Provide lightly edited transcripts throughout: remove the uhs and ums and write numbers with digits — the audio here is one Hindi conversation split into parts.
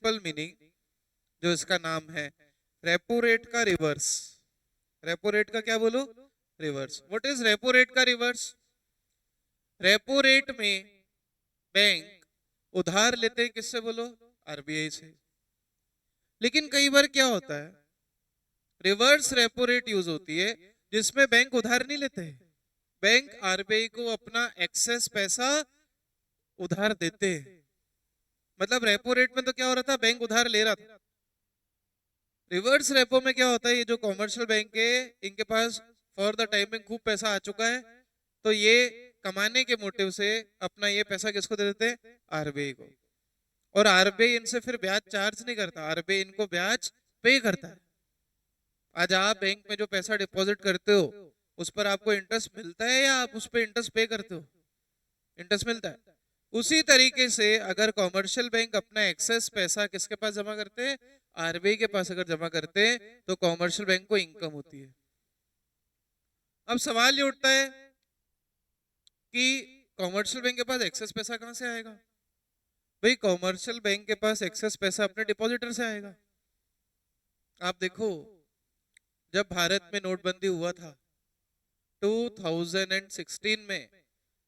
सिंपल मीनिंग जो इसका नाम है, रेपो रेट का रिवर्स। रेपो रेट का क्या बोलो? Reverse. What is repo rate का रिवर्स? रेपो रेट में बैंक उधार लेते हैं किससे बोलो? आरबीआई से। लेकिन कई बार क्या होता है, रिवर्स रेपो रेट यूज होती है जिसमें बैंक उधार नहीं लेते हैं, बैंक आरबीआई को अपना एक्सेस पैसा उधार देते हैं। मतलब रेपो रेट में तो क्या हो रहा था, बैंक उधार ले रहा था। रिवर्स रेपो में क्या होता है, ये जो कॉमर्शियल बैंक है इनके पास फॉर द टाइमिंग खूब पैसा आ चुका है, तो ये कमाने के मोटिव से अपना ये पैसा किसको दे देते हैं? आरबीआई को। और आरबीआई इनसे फिर ब्याज चार्ज नहीं करता, आरबीआई इनको ब्याज पे करता है। आज आप बैंक में जो पैसा डिपॉजिट करते हो उस पर आपको इंटरेस्ट मिलता है या आप उस पर इंटरेस्ट पे करते हो? इंटरेस्ट मिलता है। उसी तरीके से अगर कॉमर्शियल बैंक अपना एक्सेस पैसा किसके पास जमा करते हैं? आरबीआई के पास अगर जमा करते हैं तो कॉमर्शियल बैंक को इनकम होती है। अब सवाल ये उठता है कि कॉमर्शियल बैंक के पास एक्सेस पैसा कहां से आएगा? भाई कॉमर्शियल बैंक के पास एक्सेस पैसा अपने डिपॉजिटर से आएगा। आप देखो, जब भारत में नोटबंदी हुआ था 2016 में,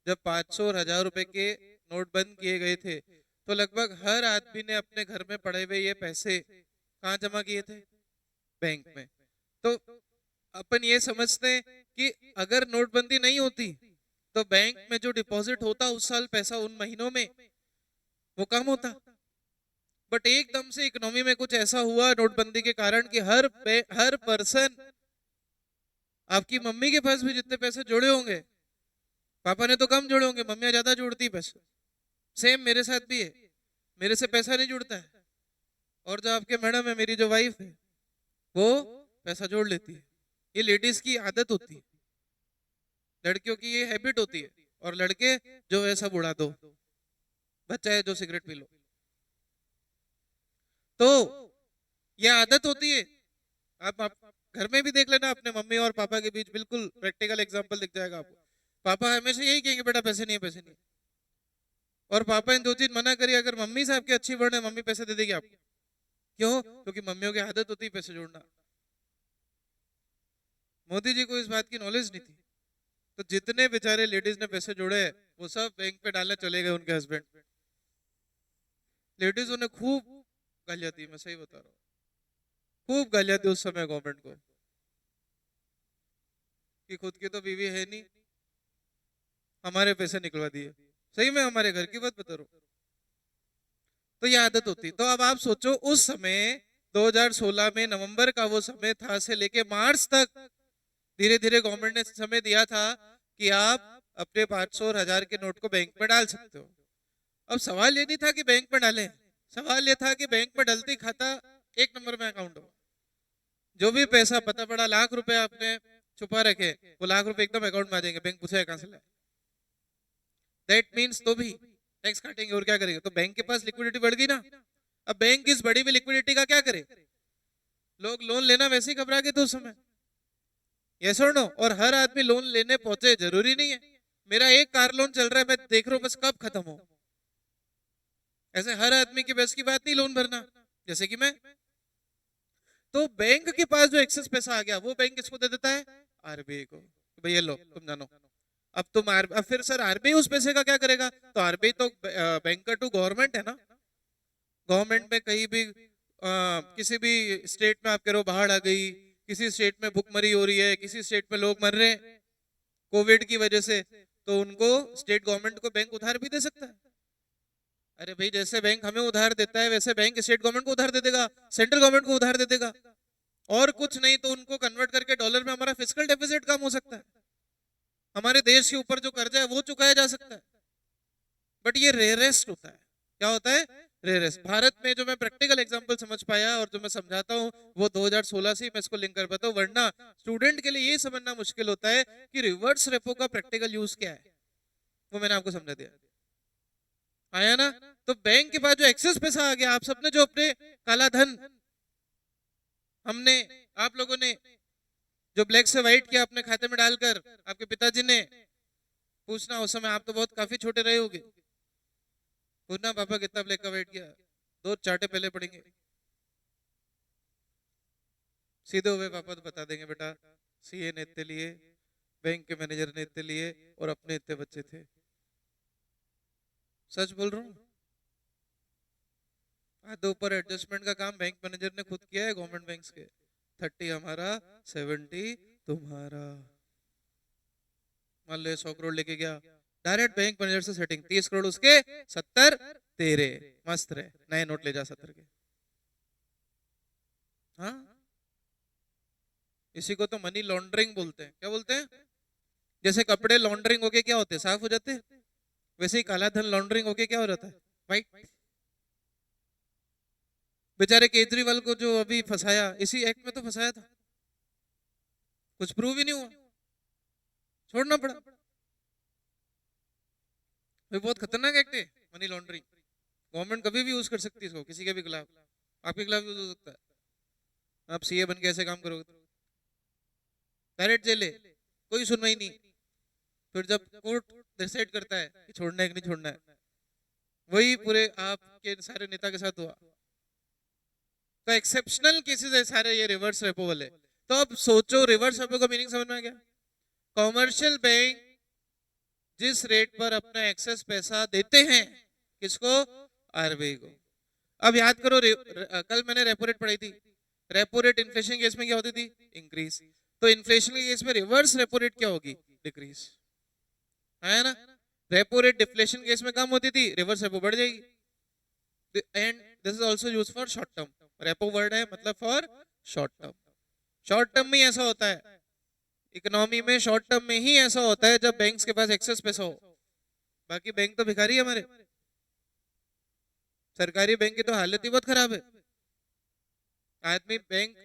जब 500 और 1000 रुपए के नोट बंद किए गए थे, तो लगभग हर आदमी ने अपने घर में पड़े हुए ये पैसे कहाँ जमा किए थे? बैंक में। तो अपन ये समझते हैं कि अगर नोटबंदी नहीं होती तो बैंक में जो डिपॉजिट होता उस साल पैसा उन महीनों में वो कम होता। बट एकदम से इकोनॉमी में कुछ ऐसा हुआ नोटबंदी के कारण कि हर पर्सन, आपकी मम्मी के पास भी जितने पैसे जोड़े होंगे, पापा ने तो कम जोड़े होंगे, मम्मियां ज्यादा जोड़ती है पैसे। सेम मेरे साथ भी है, मेरे से पैसा नहीं जुड़ता है, और जो आपके मैडम है, मेरी जो वाइफ है, वो पैसा जोड़ लेती है। ये लेडीज की आदत होती है, लड़कियों की ये हैबिट होती है। और लड़के जो है सब उड़ा दो, बच्चा है जो सिगरेट पी लो। तो ये आदत होती है। आप घर में भी देख लेना, अपने मम्मी और पापा के बीच बिल्कुल प्रैक्टिकल एग्जांपल दिख जाएगा आपको। पापा हमेशा यही कहेंगे बेटा पैसे नहीं है, पैसे नहीं है। और पापा इन दो चीज मना करिए, अगर मम्मी से आपकी अच्छी बढ़ है, मम्मी पैसे दे देगी आपको। क्यों? क्योंकि मम्मियों की आदत होती है पैसे जोड़ना। मोदी जी को इस बात की नॉलेज नहीं थी, तो जितने बेचारे लेडीज ने पैसे जोड़े वो सब बैंक पे डालने चले गए उनके हस्बैंड। लेडीजों ने खूब गालियां दी, मैं सही बता रहा हूँ, खूब गालियां दी उस समय गवर्नमेंट को कि खुद की तो बीवी है नहीं, हमारे पैसे निकलवा दिए। सही में हमारे घर की बात बता रहा हूँ। तो ये आदत होती। तो अब आप सोचो, उस समय 2016 में नवंबर का वो समय था, से लेके मार्च तक धीरे धीरे गवर्नमेंट ने समय दिया था कि आप अपने 500 और 1000 के नोट को बैंक में डाल सकते हो। अब सवाल ये नहीं था कि बैंक में डालें, सवाल ये था कि बैंक में डलती खाता एक नंबर में अकाउंट हो। जो भी पैसा पता पड़ा लाख रुपए आपने छुपा रखे, वो लाख रुपए एकदम अकाउंट में आ जाएंगे, बैंक पूछेगा कहां से लाए। दैट मीन्स तो भी टैक्स काटेंगे और क्या करेंगे? तो बैंक के पास लिक्विडिटी बढ़ गई ना। अब बैंक इस बड़ी हुई लिक्विडिटी का क्या करे? लोग लोन लेना वैसे ही घबरा गए थे उस समय। यस और नो? और हर आदमी लोन लेने पहुंचे जरूरी नहीं है। मेरा एक कार लोन चल रहा है, मैं देख रहा हूँ बस कब खत्म हो। ऐसे हर आदमी की बस की बात नहीं लोन भरना, जैसे कि मैं। तो बैंक के पास जो एक्सेस पैसा आ गया वो बैंक किसको दे देता है? आरबीआई को। भैया लो तुम जानो। अब फिर सर आरबीआई उस पैसे का क्या करेगा? तो आरबीआई तो बैंकर टू गवर्नमेंट है ना। गवर्नमेंट में कहीं भी किसी भी स्टेट में आप कह रहे हो बाढ़ आ गई, किसी स्टेट में भुखमरी हो रही है, किसी स्टेट में लोग मर रहे हैं कोविड की वजह से, तो उनको स्टेट गवर्नमेंट को बैंक उधार भी दे सकता है। अरे भाई, जैसे बैंक हमें उधार देता है वैसे बैंक स्टेट गवर्नमेंट को उधार दे देगा, सेंट्रल गवर्नमेंट को उधार दे देगा। और कुछ नहीं तो उनको कन्वर्ट करके डॉलर में हमारा फिस्कल डेफिसिट कम हो सकता है, हमारे देश के ऊपर जो कर्जा है वो चुकाया जा सकता है। बट ये रेयरेस्ट होता है। क्या होता है? रेयरेस्ट। भारत में जो मैं प्रैक्टिकल एग्जांपल समझ पाया और जो मैं समझाता हूँ वो 2016 से ही मैं इसको लिंक कर पाता हूँ, वरना स्टूडेंट के लिए ये समझना मुश्किल होता है कि रिवर्स रेपो का प्रैक्टिकल यूज क्या है। वो मैंने आपको समझा दिया। आया ना? तो बैंक के पास जो एक्सेस पैसा आ गया, आप सबने जो अपने काला धन, हमने, आप लोगों ने जो ब्लैक से व्हाइट किया अपने खाते में डालकर, आपके पिताजी ने, पूछना उस समय आप तो बहुत काफी छोटे रहे होगे, पूछना पापा कितना ब्लैक का व्हाइट किया, दो चार्टे पहले पढ़ेंगे, सीधे हुए पापा तो बता देंगे बेटा सीए ने इतने लिए, बैंक के मैनेजर ने इतने लिए और अपने इतने बच्चे थे। सच बोल रहा हूँ। आधे ऊपर एडजस्टमेंट का काम बैंक मैनेजर ने खुद किया है गवर्नमेंट बैंक्स के। 30 हमारा, 70 तुम्हारा। मान लो 100 करोड़ लेके गया, डायरेक्ट बैंक मैनेजर से सेटिंग, 30 करोड़ उसके, 70 तेरे, मस्त रहे, नए नोट ले जा 70 के। हाँ, इसी को तो मनी लॉन्ड्रिंग बोलते हैं। क्या बोलते हैं? जैसे कपड़े लॉन्ड्रिंग होके क्या होते हैं, साफ हो जाते हैं, वैसे ही काला धन लॉन्ड्रिंग होके क्या हो जाता है, वाइट। बेचारे केजरीवाल को जो अभी फंसाया, इसी एक्ट में तो फंसाया था, कुछ प्रूव ही नहीं हुआ, छोड़ना पड़ा। ये बहुत खतरनाक एक्ट है मनी लॉन्ड्रिंग। गवर्नमेंट कभी भी यूज कर सकती है इसको, किसी के भी खिलाफ, आपके खिलाफ यूज हो सकता है। आप सीए बन के ऐसे काम करोगे तो डायरेक्ट जेल है, कोई सुनवाई नहीं। फिर जब कोर्ट डिसाइड करता है कि छोड़ना है कि नहीं छोड़ना है, वही पूरे आपके सारे नेता के साथ हुआ। तो एक्सेप्शनल केसेस है सारे ये रिवर्स रेपो वाले। तो अब सोचो रिवर्स रेपो का मीनिंग समझ में आ गया। कॉमर्शियल बैंक जिस रेट पर अपना एक्सेस पैसा देते हैं, किसको? आरबीआई को। अब याद करो कल मैंने रेपो रेट पढ़ाई थी। रेपो रेट इन्फ्लेशन केस में क्या होती थी? इंक्रीज। तो इन्फ्लेशन के केस में रिवर्स रेपो रेट क्या होगी? डिक्रीज, है ना। रेपो रेट डिफ्लेशन केस में कम होती थी, रिवर्स रेपो बढ़ जाएगी। And this is also used for short term. Repo word है मतलब for short term. Short term में ऐसा होता है, इकोनॉमी में शॉर्ट टर्म में ही ऐसा होता है जब बैंक्स के पास एक्सेस पैसा हो। बाकी बैंक तो भिखारी है हमारे, सरकारी बैंक की तो हालत ही बहुत खराब है। आदमी बैंक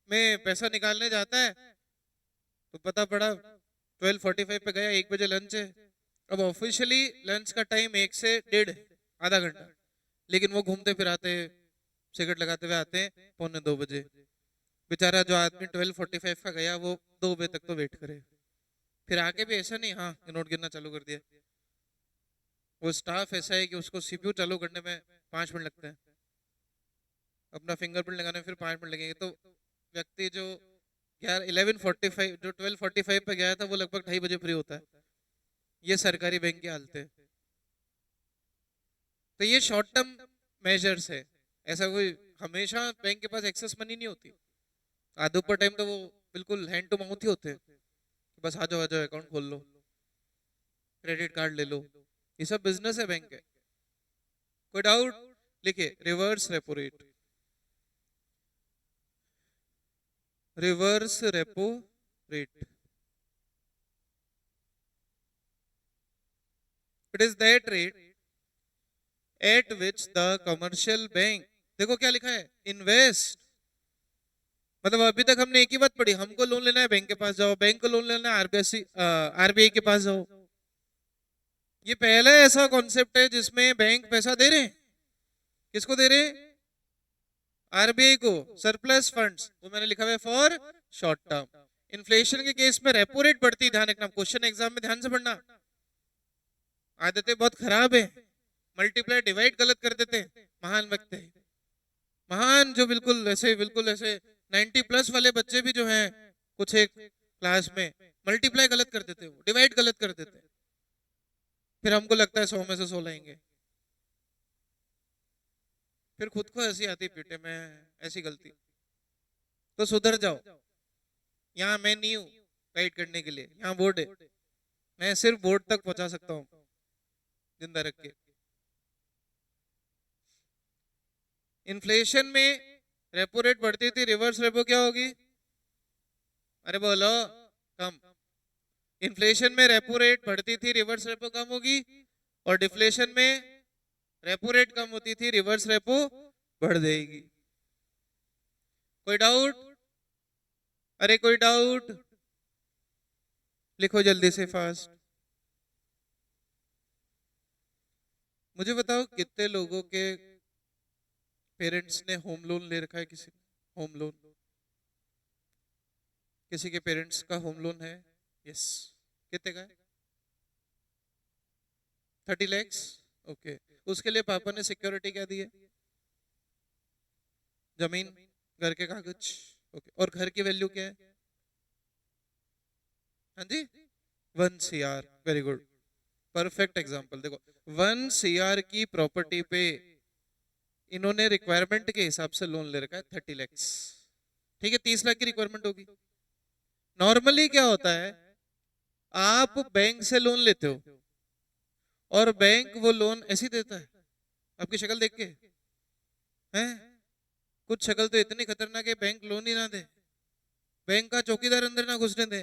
में पैसा निकालने जाता है तो पता पड़ा 12:45 पे गया, 1 बजे लंच है। अब ऑफिशियली लंच का टाइम 1 से 1:30 है, आधा घंटा, लेकिन वो घूमते फिराते सिगरेट लगाते हुए आते हैं 1:45 बजे। बेचारा जो आदमी 12:45 का गया वो 2 बजे तक तो वेट करे। फिर आके भी ऐसा नहीं हाँ नोट गिनना चालू कर दिया, वो स्टाफ ऐसा है कि उसको सीपीयू चालू करने में 5 मिनट लगते हैं, अपना फिंगरप्रिंट लगाने में फिर 5 मिनट लगेंगे। तो व्यक्ति जो 11:45 जो 12:45 पे गया था वो लगभग 2:30 बजे फ्री होता है। ये सरकारी बैंक की हालत है। तो ये शॉर्ट टर्म मेजर्स है। ऐसा कोई हमेशा बैंक के पास एक्सेस मनी नहीं होती। आधे ऊपर टाइम तो वो बिल्कुल हैंड टू माउथ ही होते हैं, बस आ जाओ अकाउंट खोल लो, क्रेडिट कार्ड ले लो, ये सब बिजनेस है बैंक के। कोई डाउट? लिखिए reverse repo rate. Reverse repo rate, it is that rate at which the commercial bank, देखो क्या लिखा है, इन्वेस्ट। मतलब अभी तक हमने एक ही बात पढ़ी, हमको लोन लेना है बैंक के पास जाओ, बैंक को लोन लेना है आरबीआई के पास जाओ। ये पहला ऐसा कॉन्सेप्ट है जिसमें बैंक पैसा दे रहे हैं। किसको दे रहे हैं? आरबीआई को। सरप्लस फंड्स, वो मैंने लिखा हुआ है फॉर शॉर्ट टर्म। इन्फ्लेशन के केस में रेपो रेट बढ़ती, ध्यान रखना, क्वेश्चन एग्जाम में ध्यान से पढ़ना। आदतें बहुत खराब है, मल्टीप्लाई डिवाइड गलत कर देते हैं महान व्यक्ति, महान जो बिल्कुल ऐसे 90+ वाले बच्चे भी जो हैं कुछ एक क्लास में मल्टीप्लाई गलत कर देते हैं, डिवाइड गलत कर देते हैं। फिर हमको लगता है 100 में से 100 लाएंगे, फिर खुद को ऐसी आती पीटे में ऐसी गलती। तो सुधर जाओ, यहाँ मैं नहीं हूँ गाइड करने के लिए, यहाँ बोर्ड है, मैं सिर्फ बोर्ड तक पहुंचा सकता हूँ जिंदा रख के। इन्फ्लेशन में रेपो रेट बढ़ती थी, रिवर्स रेपो क्या होगी? अरे बोलो, कम। इन्फ्लेशन में रेपो रेट बढ़ती थी, रिवर्स रेपो कम होगी। और डिफ्लेशन में रेपो रेट कम होती थी, रिवर्स रेपो बढ़ जाएगी। कोई डाउट? अरे कोई डाउट? लिखो जल्दी से फास्ट। मुझे बताओ कितने लोगों के पेरेंट्स ने होम लोन ले रखा है? किसी ने होम लोन? किसी के पेरेंट्स का होम लोन है? यस। कितने का है? 30 lakhs। ओके, उसके लिए पापा ने सिक्योरिटी क्या दी है? जमीन, घर के कागज, ओके। और घर की वैल्यू क्या है? हाँ जी, 1 CR। Very good, perfect example. देखो 1 CR की प्रॉपर्टी पे इन्होंने रिक्वायरमेंट के हिसाब से लोन ले रखा है 30 lakhs। ठीक है, 30 लाख की रिक्वायरमेंट होगी। नॉर्मली क्या होता है, आप बैंक से लोन लेते हो और बैंक वो लोन ऐसे ही देता है आपकी शक्ल देख के, हैं? कुछ शक्ल तो इतनी खतरनाक है, बैंक लोन ही ना दे, बैंक का चौकीदार अंदर ना घुसने दे,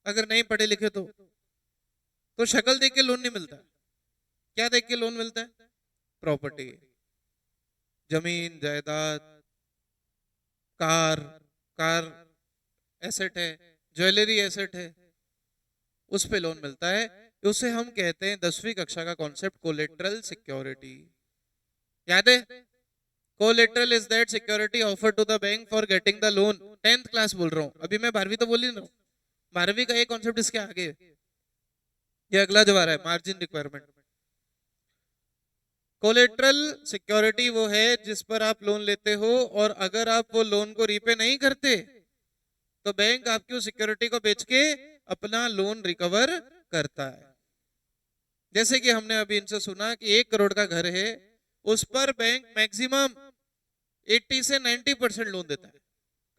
अगर नहीं पढ़े लिखे तो शक्ल देख के लोन नहीं मिलता। क्या देख के लोन मिलता है? प्रॉपर्टी, जमीन जायदाद, कार, कार एसेट है, ज्वेलरी एसेट है, उस पे लोन मिलता है। उसे हम कहते हैं 10वीं कक्षा का कॉन्सेप्ट कोलेटरल सिक्योरिटी। याद है? Collateral is that security offered to the bank for getting the loan. 10th class बोल रहा हूं, अभी मैं 12वीं तो बोल ही रहा हूँ। 12वीं का एक कॉन्सेप्ट इसके आगे, ये अगला जो आ रहा है, मार्जिन रिक्वायरमेंट। कोलेटरल सिक्योरिटी वो है जिस पर आप लोन लेते हो और अगर आप वो लोन को रीपे नहीं करते तो बैंक आपकी उस सिक्योरिटी को बेच के अपना लोन रिकवर करता है। जैसे कि हमने अभी इनसे सुना कि 1 करोड़ का घर है, उस पर बैंक मैक्सिमम 80 से 90% लोन देता है।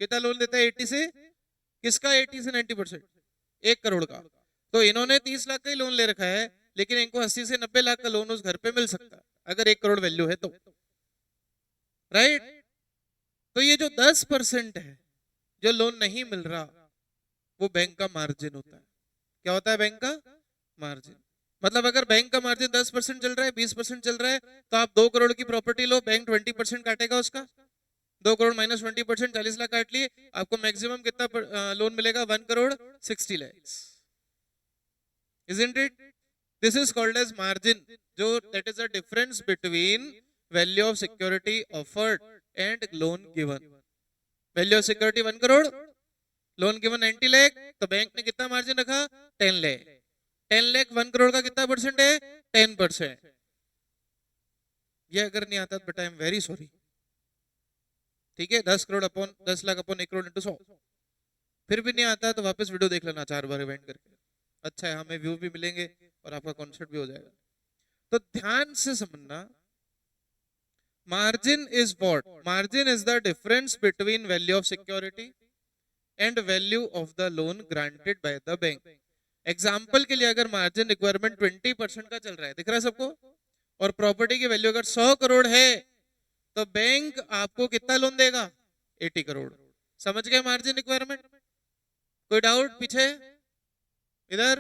कितना लोन देता है? 80 से, किसका 80 से 90%? 1 करोड़ का। तो इन्होंने 30 लाख का ही लोन ले रखा है, लेकिन इनको 80 से 90 लाख का लोन उस घर पे मिल सकता है अगर 1 करोड़ वैल्यू है तो, राइट? तो ये जो 10% है जो लोन नहीं मिल रहा, वो बैंक का मार्जिन होता है। क्या होता है? बैंक का मार्जिन। मतलब अगर बैंक का मार्जिन 10% चल रहा है, 20% चल रहा है, तो आप 2 करोड़ की प्रॉपर्टी लो, बैंक 20% काटेगा उसका। 2 करोड़ माइनस 20%, 40 लाख काट लिए, आपको मैक्सिमम कितना लोन मिलेगा? 1 crore 60 lakhs। Isn't it? This is called as margin, जो that is the difference between value of security offered and loan given। Value of security 1 crore, loan given 90 lakh, तो बैंक ने कितना मार्जिन रखा? 10 लाख। 10 लाख 1 करोड़ का कितना परसेंट है? 10%। ये अगर नहीं आता बेटा, आई एम वेरी सॉरी। ठीक है, 10 crore upon 10 lakh upon 1 crore into 100, फिर भी नहीं आता तो वापस वीडियो देख लेना 4 बार इवेंट करके। अच्छा है, हमें व्यू भी मिलेंगे और आपका कॉन्सेप्ट भी हो जाएगा। तो ध्यान से समझना, margin is what? Margin is the difference between value of security and value of the loan granted by the bank. Example के लिए अगर मार्जिन रिक्वायरमेंट 20% का चल रहा है, दिख रहा है सबको, और प्रॉपर्टी की वैल्यू अगर 100 करोड़ है, तो बैंक आपको कितना लोन देगा? 80 करोड़। समझ गए मार्जिन रिक्वायरमेंट? कोई डाउट पीछे? इधर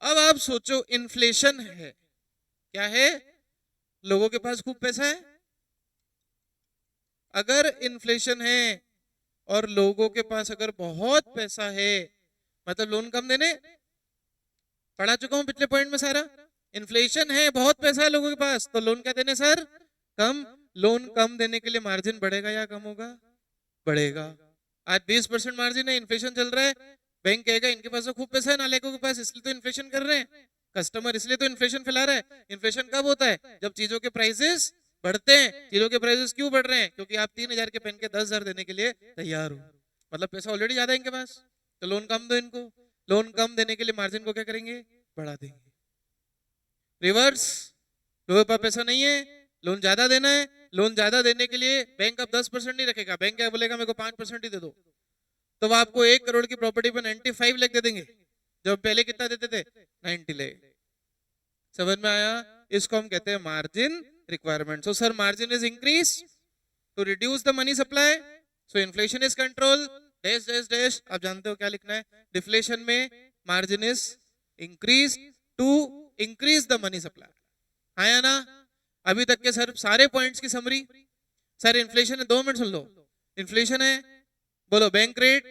अब आप सोचो, इन्फ्लेशन है, क्या है? लोगों के पास खूब पैसा है। अगर इन्फ्लेशन है और लोगों के पास अगर बहुत पैसा है, मतलब लोन कम देने, पढ़ा चुका हूं पिछले पॉइंट में सारा। इन्फ्लेशन है, बहुत पैसा है लोगों के पास, तो लोन क्या देने सर? कम। लोन कम देने के लिए मार्जिन बढ़ेगा या कम होगा? बढ़ेगा। आज 20% मार्जिन है, इन्फ्लेशन चल रहा है, बैंक कहेगा इनके पास तो खूब पैसा है नालायकों के पास, इसलिए तो इन्फ्लेशन कर रहे हैं कस्टमर, इसलिए तो इन्फ्लेशन फैला रहा है। इन्फ्लेशन कब होता है? जब चीजों के प्राइसेस बढ़ते हैं। चीजों के प्राइसेस क्यों बढ़ रहे हैं? क्योंकि आप 3000 के पेन के 10,000 देने के लिए तैयार हो, मतलब पैसा ऑलरेडी ज्यादा है इनके पास, तो लोन कम दो इनको। लोन कम देने के लिए मार्जिन को क्या करेंगे? बढ़ा देंगे। रिवर्स, लोगों के पास पैसा नहीं है, लोन ज्यादा देना है, लोन ज्यादा देने के लिए बैंक अब 10% नहीं रखेगा, बैंक क्या बोलेगा? मेरे को 5% ही दे दो। तो वो आपको 1 करोड़ की प्रॉपर्टी पर 95 लाख दे देंगे, जब पहले कितना देते थे? 90 लाख। समझ में आया? इसको हम कहते हैं margin requirement. So sir, margin is increase to reduce the money supply, so inflation is control dash dash dash. आप जानते हो क्या लिखना है? डिफ्लेशन में margin is increase to increase the money supply. हाँ या ना? अभी तक के सर सारे पॉइंट्स की समरी। सर इन्फ्लेशन है, 2 मिनट सुन लो। इन्फ्लेशन है, बोलो बैंक रेट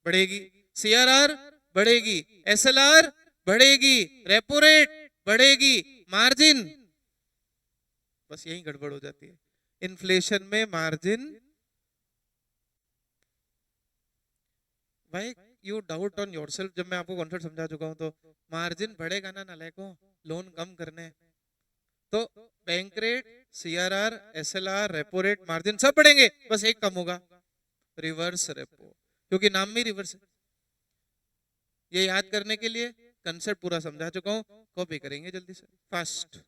बढ़ेगी, सीआरआर बढ़ेगी, एसएलआर बढ़ेगी, रेपो रेट बढ़ेगी, मार्जिन, बस यही गड़बड़ हो जाती है इन्फ्लेशन में। मार्जिन, भाई यू डाउट ऑन योरसेल्फ, जब मैं आपको कॉन्सेप्ट समझा चुका हूं तो मार्जिन बढ़ेगा ना नालायकों, लोन कम करने। तो bank rate CRR, SLR, repo rate, margin सब पढ़ेंगे, बस एक कम होगा, रिवर्स रेपो, क्योंकि नाम में रिवर्स है। ये याद करने के लिए कंसेप्ट पूरा समझा चुका हूं, कॉपी करेंगे जल्दी से फास्ट।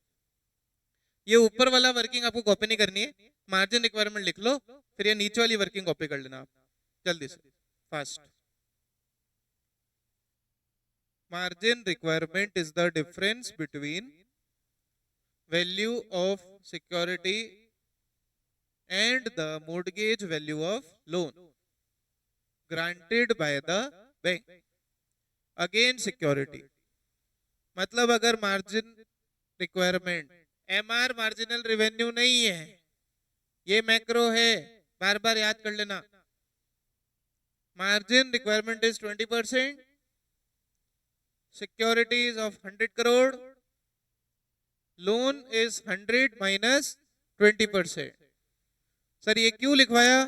ये ऊपर वाला वर्किंग आपको कॉपी नहीं करनी है, मार्जिन रिक्वायरमेंट लिख लो, फिर ये नीचे वाली वर्किंग कॉपी कर लेना आप जल्दी से fast. Margin requirement is the difference between value of security and the mortgage value of loan granted by the bank against security। मतलब अगर margin requirement MR marginal revenue नहीं है, ये मैक्रो है, बार बार याद कर लेना। Margin requirement is 20%, securities of 100 crore, loan is 100 minus 20%। Sir ये क्यों लिखवाया?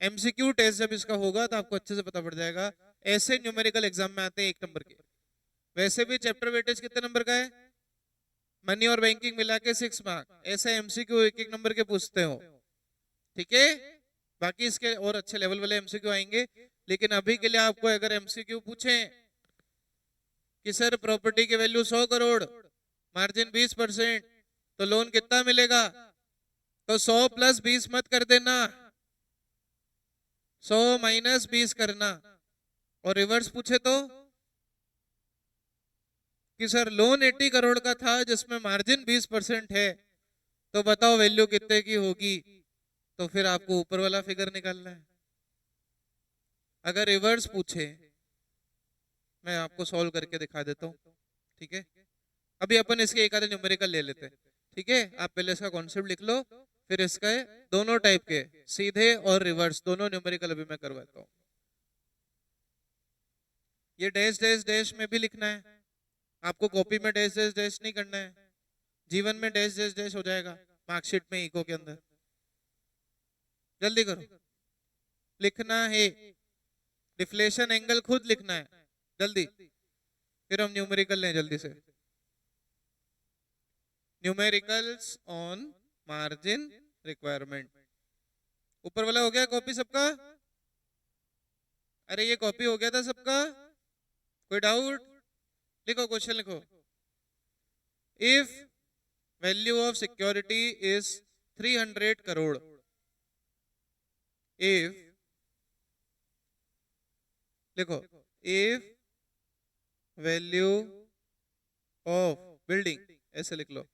MCQ टेस्ट जब इसका होगा तो आपको अच्छे से पता पड़ जाएगा। ऐसे न्यूमेरिकल एग्जाम में आते हैं 1 नंबर के, वैसे भी चैप्टर वेटेज कितने नंबर का है? मनी और बैंकिंग मिला के 6 मार्क, ऐसे MCQ 1-1 नंबर के पूछते हो, ठीक है। बाकी इसके और अच्छे लेवल वाले MCQ आएंगे, लेकिन अभी के लिए आपको अगर MCQ पूछे कि सर प्रॉपर्टी की वैल्यू 100 करोड़, मार्जिन 20%, तो लोन कितना मिलेगा? तो 100 + 20 मत कर देना, 100 - 20 करना। और रिवर्स पूछे तो कि सर लोन 80 करोड़ का था जिसमें मार्जिन 20% है, तो बताओ वैल्यू कितने की होगी? तो फिर आपको ऊपर वाला फिगर निकालना है। अगर रिवर्स पूछे, मैं आपको सॉल्व करके दिखा देता हूं, ठीक है। अभी अपन इसके एक आधे न्यूमेरिकल ले लेते हैं, ठीक है। आप पहले इसका कॉन्सेप्ट लिख लो, फिर इसका दोनों टाइप के सीधे और रिवर्स दोनों न्यूमेरिकल अभी मैं करवाता हूं। ये डैश डैश डैश में भी लिखना है आपको, कॉपी में डैश डैश डैश नहीं करना है, जीवन में डैश डैश डैश हो जाएगा, मार्कशीट में इको के अंदर। जल्दी करो, लिखना है, डिफ्लेशन एंगल खुद लिखना है जल्दी, फिर हम न्यूमेरिकल लें जल्दी से। Numericals on margin requirement. ऊपर वाला हो गया कॉपी सबका? अरे ये कॉपी हो गया था सबका? कोई डाउट? लिखो, क्वेश्चन लिखो। If value of security is 300 crore, if, लिखो, इफ वैल्यू ऑफ बिल्डिंग, ऐसे लिख लो,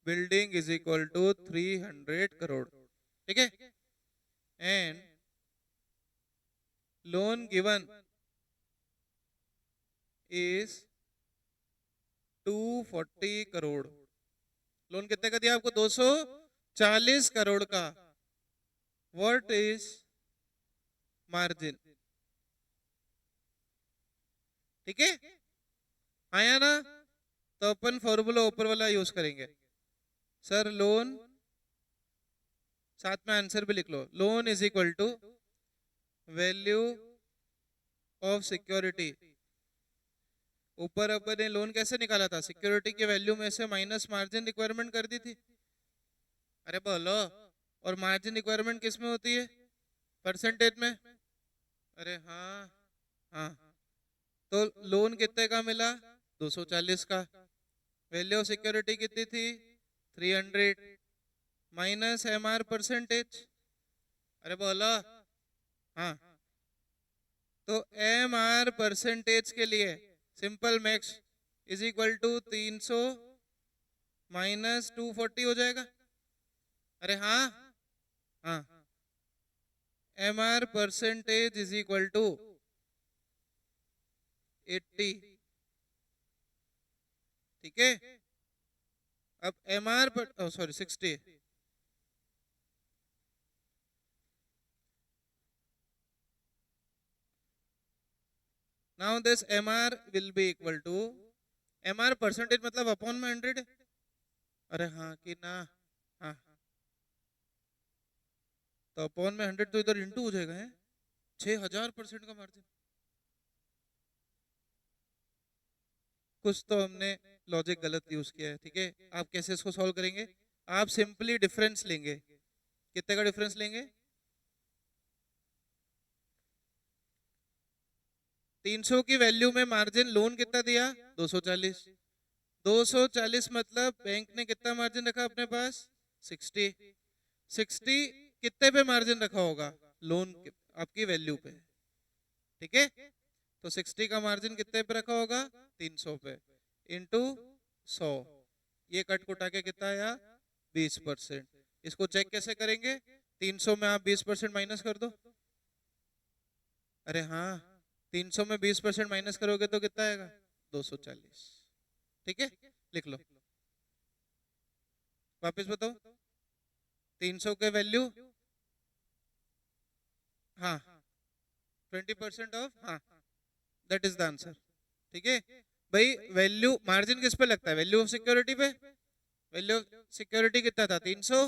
building is equal to 300 crore, ठीक है, and loan given is 240 crore. Loan कितने का दिया आपको? 240 करोड़ का। What is margin? ठीक है, आया ना? तो अपन फॉर्मूला ऊपर वाला यूज करेंगे। सर लोन, साथ में आंसर भी लिख लो, loan is equal to value of security. ऊपर अपन ने लोन कैसे निकाला था? सिक्योरिटी की वैल्यू में से माइनस मार्जिन रिक्वायरमेंट कर दी थी। अरे बोलो, और मार्जिन रिक्वायरमेंट किस में होती है? परसेंटेज में। अरे हाँ हाँ, तो लोन कितने का मिला? 240 का। वैल्यू ऑफ सिक्योरिटी कितनी थी? 300 माइनस MR परसेंटेज। अरे बोलो हाँ, तो MR परसेंटेज के लिए simple max is equal to 300 minus 240 हो जाएगा। अरे हाँ हाँ, MR percentage is equal to 80, ठीक है। अब MR पर sorry 60, now this MR will be equal to, MR percentage मतलब अपॉन में 100। अरे हाँ कि ना? हाँ, तो अपॉन में 100 तो इधर इंटू हो जाएगा, है 6000% का मार्जिन। कुछ तो हमने लॉजिक गलत यूज किया है, ठीक है। आप कैसे इसको सॉल्व करेंगे? आप सिंपली डिफरेंस लेंगे। कितने का डिफरेंस लेंगे? 300 की वैल्यू में मार्जिन लोन कितना दिया? 240। 240 मतलब बैंक ने कितना मार्जिन रखा अपने पास? 60। 60 कितने पे मार्जिन रखा होगा? लोन आपकी वैल्यू पे, ठीक है। तो 60 का मार्जिन कितने पे रखा होगा? 300 पे, इंटू 100। ये कट कुटा के कितना आया? 20%। इसको चेक कैसे करेंगे? 300 में आप 20% माइनस कर दो। अरे हाँ, 300 में 20% माइनस करोगे तो कितना आएगा? 240, ठीक है। लिख लो, वापस बताओ। 300 के वैल्यू, हाँ 20% ऑफ, हाँ दैट इज द आंसर, ठीक है भाई। वैल्यू मार्जिन किस पे लगता है? वैल्यू ऑफ सिक्योरिटी पे। वैल्यू ऑफ सिक्योरिटी कितना था? 300।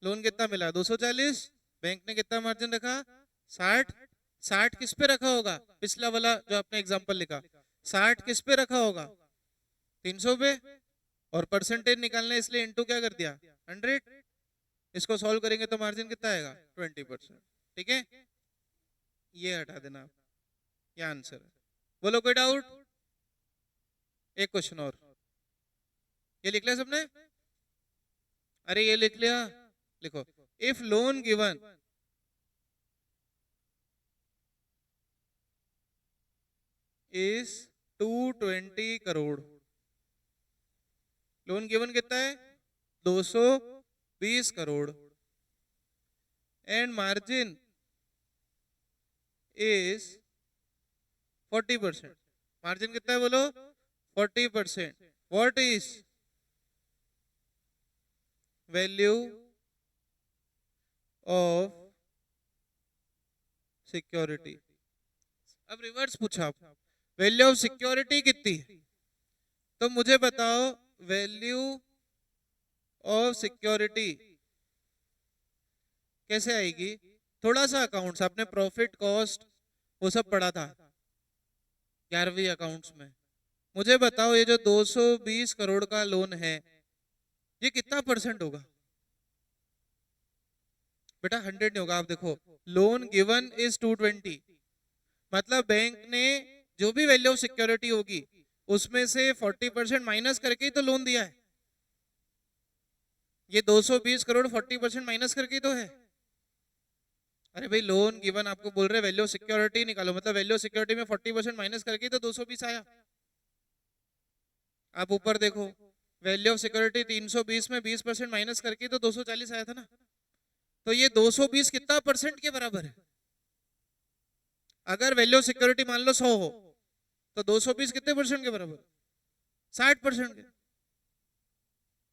लोन कितना मिला? 240। बैंक ने कितना मार्जिन रखा? 60। 60 किस पे रखा होगा? पिछला वाला जो आपने एग्जांपल लिखा, 60 किस पे रखा होगा? 300 पे। और परसेंटेज निकालना है इसलिए इनटू क्या कर दिया? 100। इसको सॉल्व करेंगे तो मार्जिन कितना आएगा? 20%, ठीक है। ये हटा देना आप, ये आंसर है। बोलो कोई डाउट? एक क्वेश्चन और, ये लिख लिया सबने? अरे ये लिख लिया, लिखो। If loan given is 220 crore, loan given कितना है? 220 crore, and margin is 40%। Margin कितना है बोलो? 40%। What is value of security? अब रिवर्स पूछा, वैल्यू ऑफ सिक्योरिटी कितनी? तो मुझे बताओ वैल्यू ऑफ सिक्योरिटी कैसे आएगी? थोड़ा सा अकाउंट्स आपने प्रॉफिट कॉस्ट वो सब पढ़ा था 11वीं अकाउंट्स में। मुझे बताओ ये जो 220 करोड़ का लोन है ये कितना परसेंट होगा? बेटा 100 नहीं होगा। आप देखो, लोन गिवन इज 220, मतलब बैंक ने जो भी वैल्यू ऑफ सिक्योरिटी होगी उसमें से 40% माइनस करके ही तो लोन दिया है। ये 220 करोड़ 40% माइनस करके तो है। अरे भाई लोन गिवन आपको बोल रहे वैल्यू ऑफ सिक्योरिटी निकालो, मतलब वैल्यू ऑफ सिक्योरिटी में 40% माइनस करके तो 220 आया। आप ऊपर देखो, वैल्यू ऑफ सिक्योरिटी 320 में 20% माइनस करके तो 240 आया था ना। तो ये 220 कितना परसेंट के बराबर है? अगर वैल्यू ऑफ सिक्योरिटी मान लो 100 हो तो 220 कितने परसेंट के बराबर? 60% के।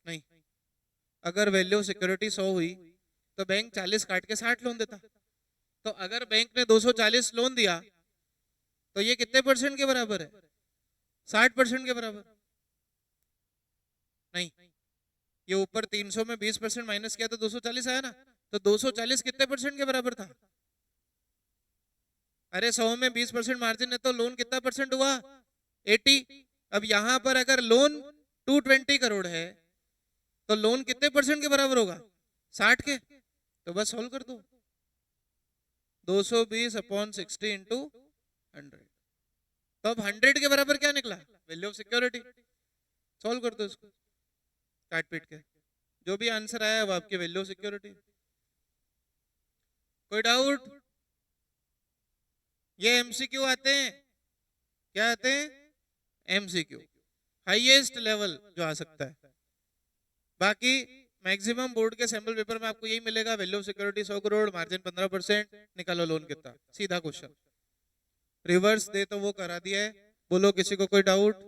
नहीं, अगर वैल्यू ऑफ सिक्योरिटी 100 हुई तो बैंक 40 काट के 60 लोन देता। तो अगर बैंक ने 240 लोन दिया तो ये कितने परसेंट के बराबर है? 60% के बराबर। नहीं, ये ऊपर 300 में 20% माइनस किया तो 240 आया ना। तो 240 कितने परसेंट के बराबर था? अरे 100 में 20% मार्जिन है तो लोन कितना परसेंट हुआ? 80। अब यहां पर अगर लोन 220 करोड़ है तो लोन कितने परसेंट के बराबर होगा? 60 के। तो बस सॉल्व कर दो, 220 अपॉन 60 इंटू 100। तो अब 100 के बराबर क्या निकला? Value of security. सॉल्व कर दो इसको काट पीट के, जो भी आंसर आया वो आपकी वैल्यू ऑफ सिक्योरिटी। कोई डाउट? ये एमसीक्यू आते हैं, क्या आते हैं? एमसीक्यू, हाईएस्ट लेवल जो आ सकता है। बाकी मैक्सिमम बोर्ड के सैंपल पेपर में आपको यही मिलेगा, value of security 100 crore, margin 15%, निकालो लोन कितना, सीधा क्वेश्चन। रिवर्स दे तो वो करा दिया है। बोलो किसी को कोई डाउट?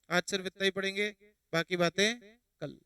आज सिर्फ इतना ही पढ़ेंगे, बाकी बातें कल।